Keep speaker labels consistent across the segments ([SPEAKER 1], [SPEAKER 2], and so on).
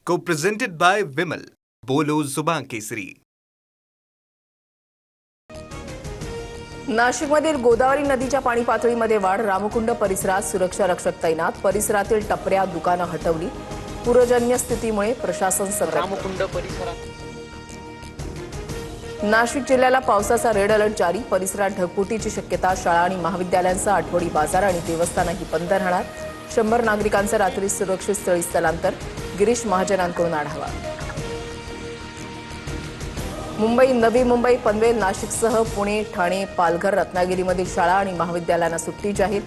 [SPEAKER 1] Co-presented by Vimal. बोलो जुबान केसरी.
[SPEAKER 2] नाशिकमधील गोदावरी नदीच्या पाणी पातळीमध्ये वाढ. रामकुंड परिसरात सुरक्षा रक्षक तैनात. परिसरातील टपऱ्या दुकानं हटवली. पूरजन्य स्थितीमुळे प्रशासन सतर्क.
[SPEAKER 3] रामकुंड परिसरात
[SPEAKER 2] नाशिक जिल्ह्याला पावसाचा रेड अलर्ट जारी. परिसरात ढगफुटीची शक्यता. शाळा आणि महाविद्यालयांचा आठवडी बाजार आणि देवस्थानही बंद राहणार. 100 नागरिकांचं रात्री सुरक्षित स्थळी स्थलांतर. गिरीश महाजनांकडून आढावा. मुंबई, नवी मुंबई, पनवेल, नाशिकसह पुणे, ठाणे, पालघर, रत्नागिरीमधील शाळा आणि महाविद्यालयांना सुट्टी जाहीर.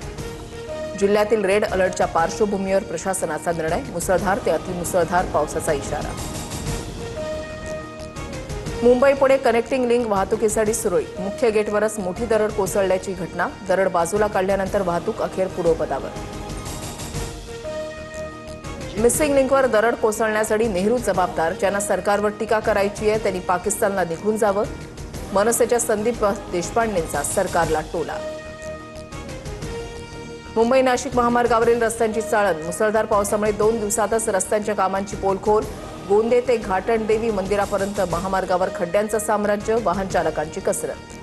[SPEAKER 2] जिल्ह्यातील रेड अलर्टच्या पार्श्वभूमीवर प्रशासनाचा निर्णय. मुसळधार ते अतिमुसळधार पावसाचा इशारा. मुंबई पुणे कनेक्टिंग लिंक वाहतुकीसाठी सुरळीत. मुख्य गेटवरच मोठी दरड कोसळल्याची घटना. दरड बाजूला काढल्यानंतर वाहतूक अखेर पूर्वपदावर. मिसिंग लिंकवर दरड कोसळण्यासाठी नेहरू जबाबदार. ज्यांना सरकारवर टीका करायची आहे त्यांनी पाकिस्तानला निघून जावं. मनसेच्या संदीप देशपांडेंचा सरकारला टोला. मुंबई नाशिक महामार्गावरील रस्त्यांची चाळण. मुसळधार पावसामुळे 2 दिवसातच रस्त्यांच्या कामांची पोलखोल. गोंदे ते घाटण देवी मंदिरापर्यंत महामार्गावर खड्ड्यांचं साम्राज्य. वाहन चालकांची कसरत.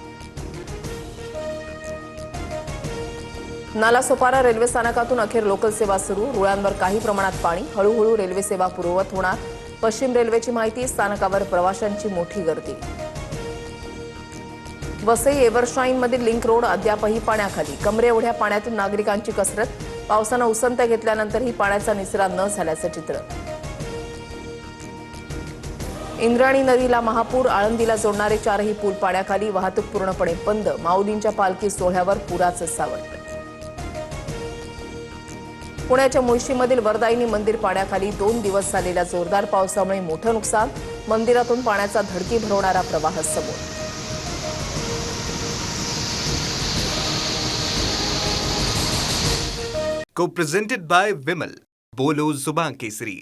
[SPEAKER 2] नालासोपारा रेल्वे स्थानकातून अखेर लोकल सेवा सुरू. रुळांवर काही प्रमाणात पाणी. हळूहळू रेल्वे सेवा पूर्ववत होणार. पश्चिम रेल्वेची माहिती. स्थानकावर प्रवाशांची मोठी गर्दी. वसई एव्हरशाईनमधील लिंक रोड अद्यापही पाण्याखाली. कमरे एवढ्या पाण्यातून नागरिकांची कसरत. पावसानं उसंत घेतल्यानंतरही पाण्याचा निचरा न झाल्याचं चित्र. इंद्रायणी नदीला महापूर. आळंदीला जोडणारे 4ही पूल पाण्याखाली. वाहतूक पूर्णपणे बंद. माऊलींच्या पालखी सोहळ्यावर पुराचं सावट. पुण्याच्या मुळशीमधील वरदायिनी मंदिर पाण्याखाली. 2 दिवस झालेल्या जोरदार पावसामुळे मोठं नुकसान. मंदिरातून पाण्याचा धडकी भरवणारा प्रवाह समोर.
[SPEAKER 1] Co-presented by Vimal. बोलो जुबान केसरी.